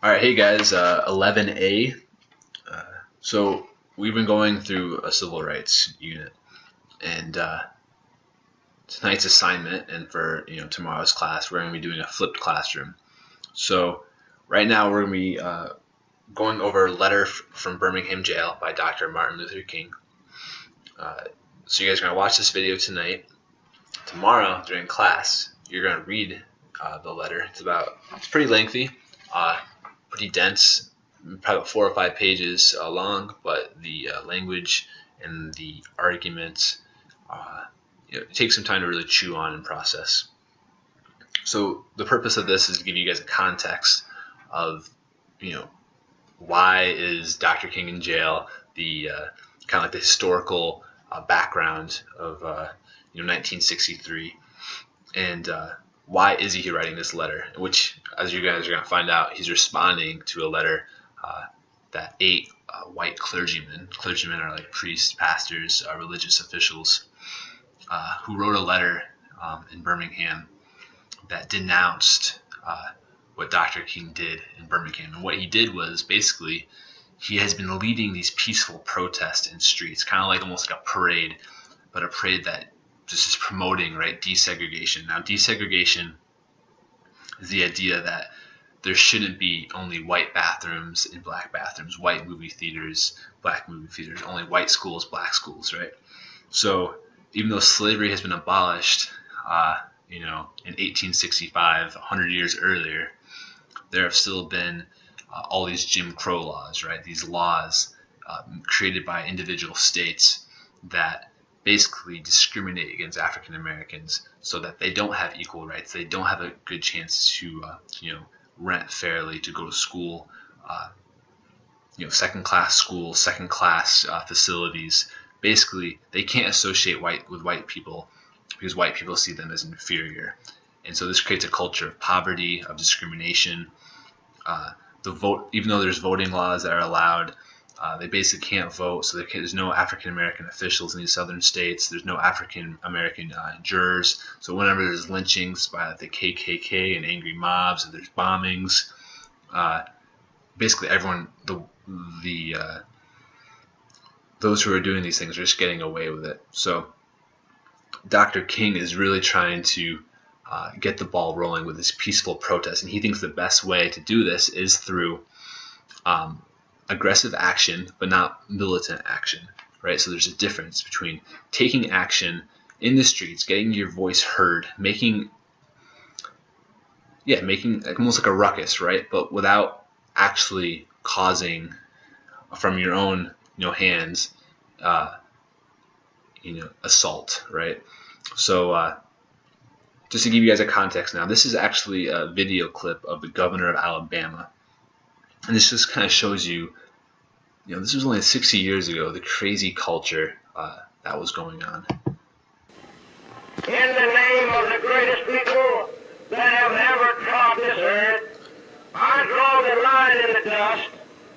All right, hey guys, 11A. So we've been going through a civil rights unit, and tonight's assignment, and for tomorrow's class, we're going to be doing a flipped classroom. So right now we're going to be going over a letter from Birmingham jail by Dr. Martin Luther King. So you guys are going to watch this video tonight. Tomorrow during class, you're going to read the letter. It's pretty lengthy. Pretty dense, probably 4 or 5 pages long, but the language and the arguments, it takes some time to really chew on and process. So the purpose of this is to give you guys a context of, why is Dr. King in jail, the kind of like the historical background of 1963, and why is he writing this letter, which, as you guys are going to find out, he's responding to a letter that 8 white clergymen are like priests, pastors, religious officials, who wrote a letter in Birmingham that denounced what Dr. King did in Birmingham. And what he did was basically he has been leading these peaceful protests in streets, kind of like almost like a parade, but a parade that just is promoting, right, desegregation. Now, desegregation is the idea that there shouldn't be only white bathrooms and black bathrooms, white movie theaters, black movie theaters, only white schools, black schools, right? So even though slavery has been abolished, in 1865, 100 years earlier, there have still been all these Jim Crow laws, right? These laws created by individual states that basically discriminate against African Americans so that they don't have equal rights. They don't have a good chance to, rent fairly, to go to school, second-class schools, second-class facilities. Basically, they can't associate with white people because white people see them as inferior. And so this creates a culture of poverty, of discrimination. The vote, even though there's voting laws that are allowed, they basically can't vote, so there's no African-American officials in these southern states. There's no African-American jurors. So whenever there's lynchings by the KKK and angry mobs, or there's bombings, basically everyone, those who are doing these things are just getting away with it. So Dr. King is really trying to get the ball rolling with this peaceful protest, and he thinks the best way to do this is through aggressive action, but not militant action, right? So there's a difference between taking action in the streets, getting your voice heard, making almost like a ruckus, right? But without actually causing from your own, hands, assault, right? So just to give you guys a context now, this is actually a video clip of the governor of Alabama. And this just kind of shows you, this was only 60 years ago, the crazy culture that was going on. In the name of the greatest people that have ever trod this earth, I draw the line in the dust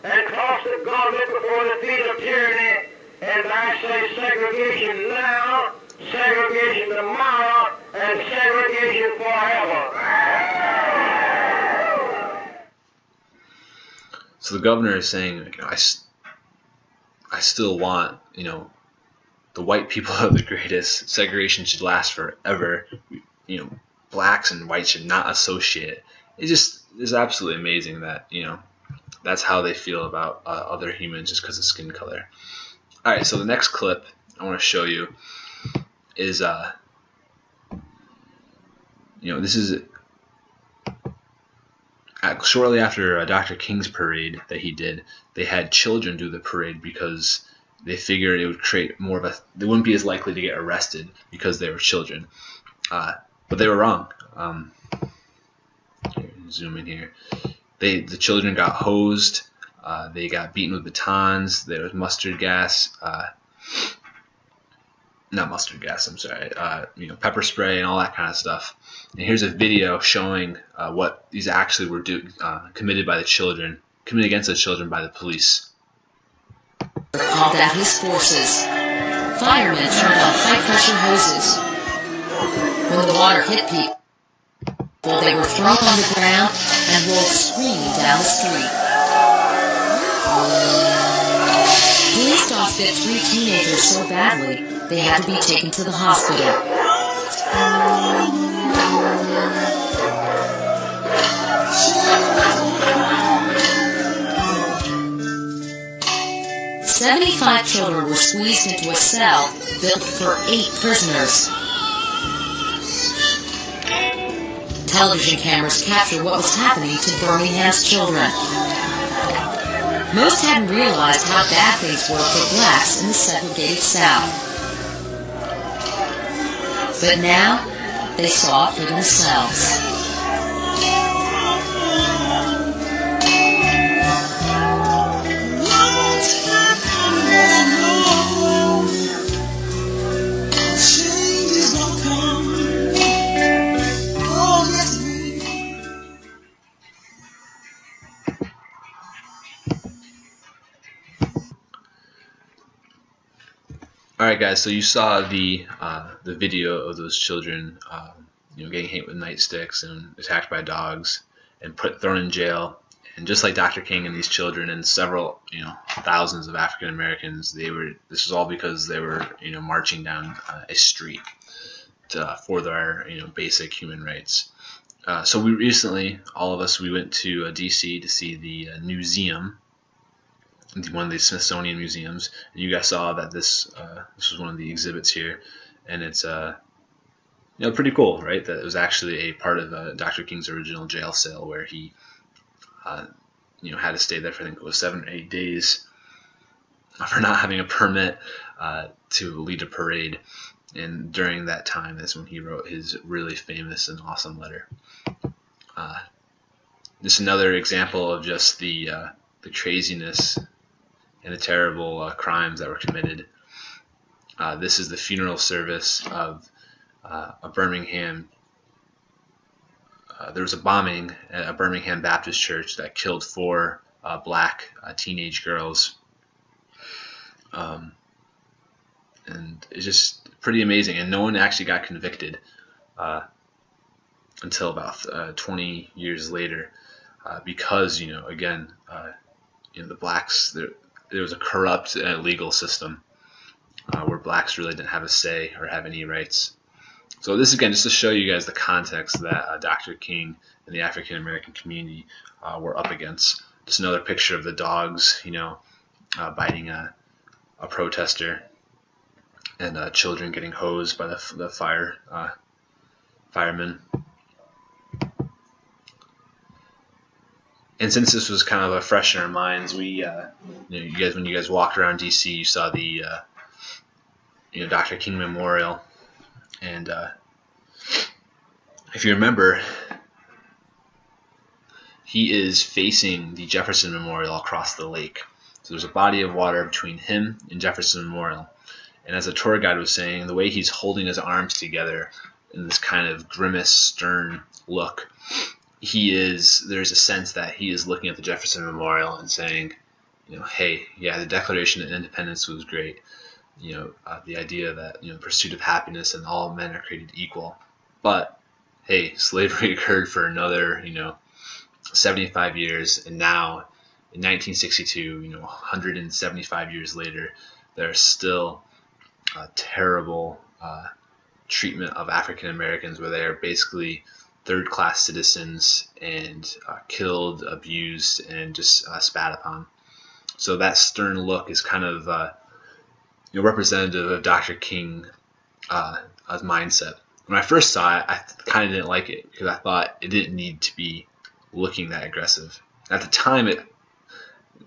and toss the gauntlet before the feet of tyranny, and I say segregation now, segregation tomorrow, and segregation forever. So the governor is saying, I still want, the white people are the greatest. Segregation should last forever. Blacks and whites should not associate. It's absolutely amazing that, that's how they feel about other humans just because of skin color. All right, so the next clip I want to show you is, this is shortly after Dr. King's parade that he did. They had children do the parade because they figured it would create they wouldn't be as likely to get arrested because they were children. But they were wrong. Zoom in here. The children got hosed. They got beaten with batons. There was mustard gas. Not mustard gas, I'm sorry. Pepper spray and all that kind of stuff. And here's a video showing what these actually were committed against the children by the police. Called out his forces. Firemen turned off high-pressure hoses. When the water hit people, they were thrown on the ground and rolled fled screaming down the street. Police dogs bit 3 teenagers so badly they had to be taken to the hospital. 75 children were squeezed into a cell built for 8 prisoners. Television cameras captured what was happening to Birmingham's children. Most hadn't realized how bad things were for blacks in the segregated South. But now, they saw it for themselves. All right, guys. So you saw the video of those children, getting hit with nightsticks and attacked by dogs and thrown in jail. And just like Dr. King and these children and several, thousands of African Americans, this was all because they were, marching down a street for their, basic human rights. So we recently, all of us, we went to D.C. to see the museum, one of the Smithsonian museums, and you guys saw that this was one of the exhibits here, and it's pretty cool, right? That it was actually a part of Dr. King's original jail cell where he had to stay there for, I think it was 7 or 8 days for not having a permit to lead a parade. And during that time, that's when he wrote his really famous and awesome letter. Just another example of just the craziness and the terrible crimes that were committed. This is the funeral service of a Birmingham. There was a bombing at a Birmingham Baptist church that killed 4 black teenage girls. And it's just pretty amazing. And no one actually got convicted until about 20 years later because, the blacks, there was a corrupt legal system where blacks really didn't have a say or have any rights. So this, again, just to show you guys the context that Dr. King and the African American community were up against. Just another picture of the dogs, biting a protester, and children getting hosed by the firemen. And since this was kind of a fresh in our minds, we, when you guys walked around DC, you saw the, Dr. King Memorial. And if you remember, he is facing the Jefferson Memorial across the lake. So there's a body of water between him and Jefferson Memorial. And as the tour guide was saying, the way he's holding his arms together in this kind of grimace, stern look, there's a sense that he is looking at the Jefferson Memorial and saying, hey, yeah, the Declaration of Independence was great. The idea that, pursuit of happiness and all men are created equal. But, hey, slavery occurred for another, 75 years. And now, in 1962, 175 years later, there's still terrible treatment of African Americans where they are basically third-class citizens and killed, abused, and just spat upon. So that stern look is kind of representative of Dr. King's mindset. When I first saw it, I kind of didn't like it because I thought it didn't need to be looking that aggressive. At the time,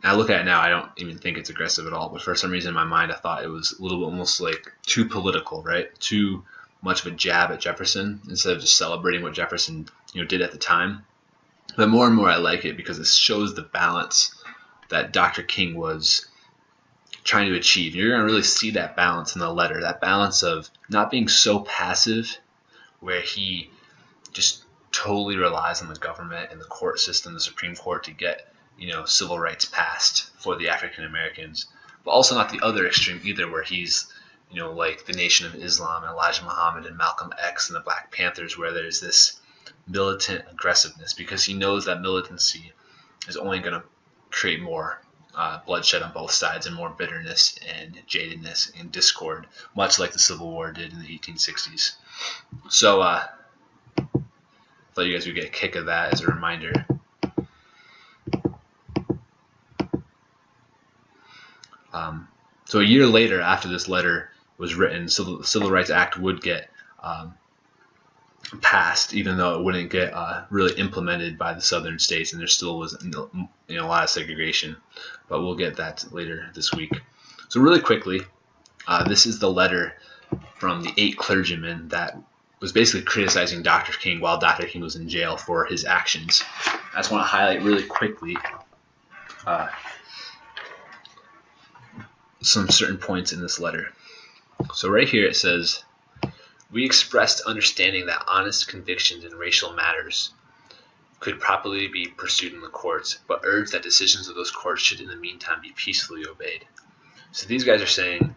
I look at it now, I don't even think it's aggressive at all. But for some reason in my mind, I thought it was a little bit almost like too political, right? Too much of a jab at Jefferson instead of just celebrating what Jefferson did at the time. But more and more I like it because it shows the balance that Dr. King was trying to achieve. You're going to really see that balance in the letter, that balance of not being so passive where he just totally relies on the government and the court system, the Supreme Court, to get civil rights passed for the African Americans, but also not the other extreme either where he's like the Nation of Islam and Elijah Muhammad and Malcolm X and the Black Panthers, where there's this militant aggressiveness, because he knows that militancy is only going to create more bloodshed on both sides and more bitterness and jadedness and discord, much like the Civil War did in the 1860s. So I thought you guys would get a kick of that as a reminder. So a year later, after this letter was written, the Civil Rights Act would get passed, even though it wouldn't get really implemented by the southern states, and there still was a lot of segregation. But we'll get that later this week. So really quickly, this is the letter from the 8 clergymen that was basically criticizing Dr. King while Dr. King was in jail for his actions. I just want to highlight really quickly some certain points in this letter. So right here it says, "We expressed understanding that honest convictions in racial matters could properly be pursued in the courts, but urged that decisions of those courts should in the meantime be peacefully obeyed." So these guys are saying,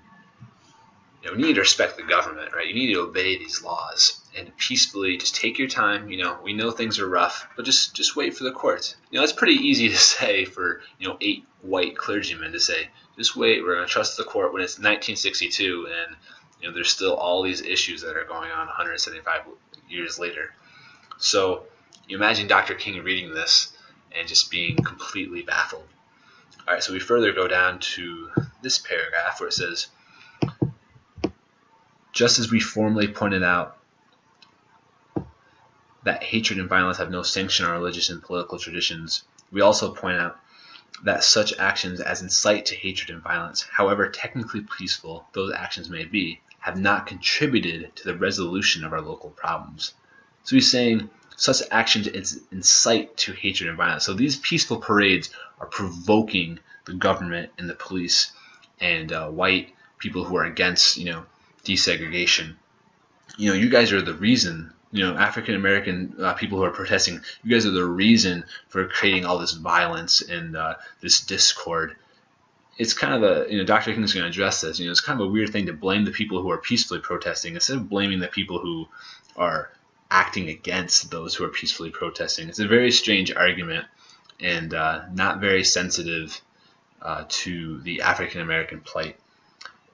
we need to respect the government, right? You need to obey these laws and peacefully just take your time. We know things are rough, but just wait for the courts. It's pretty easy to say for 8 white clergymen to say, just wait, we're going to trust the court, when it's 1962 and there's still all these issues that are going on 175 years later. So you imagine Dr. King reading this and just being completely baffled. All right, so we further go down to this paragraph where it says, "Just as we formally pointed out that hatred and violence have no sanction in our religious and political traditions, we also point out that such actions as incite to hatred and violence, however technically peaceful those actions may be, have not contributed to the resolution of our local problems." So he's saying such actions incite to hatred and violence. So these peaceful parades are provoking the government and the police and white people who are against, desegregation. You guys are the reason. African American people who are protesting, you guys are the reason for creating all this violence and this discord. It's kind of Dr. King's going to address this. It's kind of a weird thing to blame the people who are peacefully protesting instead of blaming the people who are acting against those who are peacefully protesting. It's a very strange argument and not very sensitive to the African American plight.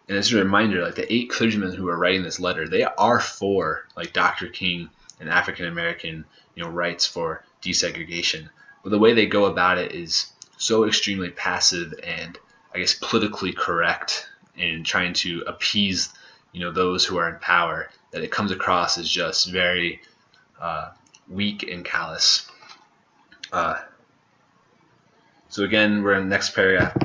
And as a reminder, the 8 clergymen who are writing this letter, they are for Dr. King and African American rights for desegregation. But the way they go about it is so extremely passive and I guess politically correct in trying to appease those who are in power, that it comes across as just very weak and callous. So again, we're in the next paragraph.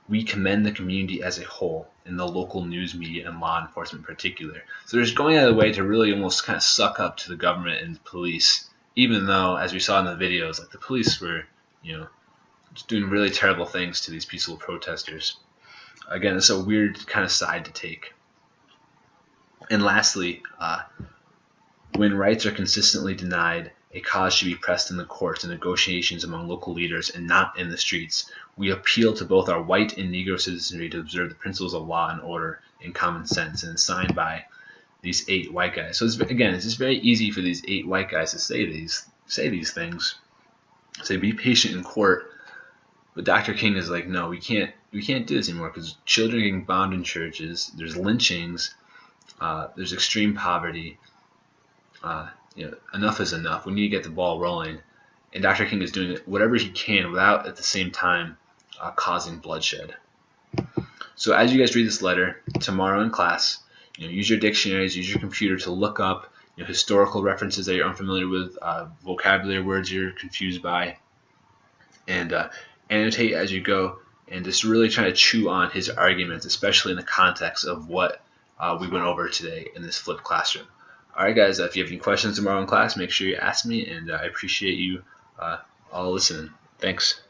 "We commend the community as a whole, and the local news media and law enforcement in particular." So they're just going out of the way to really almost kind of suck up to the government and the police, even though, as we saw in the videos, the police were, just doing really terrible things to these peaceful protesters. Again, it's a weird kind of side to take. And lastly, "When rights are consistently denied, a cause should be pressed in the courts and negotiations among local leaders and not in the streets. We appeal to both our white and Negro citizenry to observe the principles of law and order and common sense," and it's signed by these 8 white guys. So it's just very easy for these 8 white guys to say these things. Say, be patient in court. But Dr. King is like, no, we can't do this anymore because children are getting bombed in churches. There's lynchings. There's extreme poverty. Enough is enough. We need to get the ball rolling. And Dr. King is doing whatever he can without at the same time causing bloodshed. So as you guys read this letter tomorrow in class, use your dictionaries, use your computer to look up historical references that you're unfamiliar with, vocabulary words you're confused by, and annotate as you go, and just really try to chew on his arguments, especially in the context of what we went over today in this flipped classroom. All right, guys, if you have any questions tomorrow in class, make sure you ask me, and I appreciate you all listening. Thanks.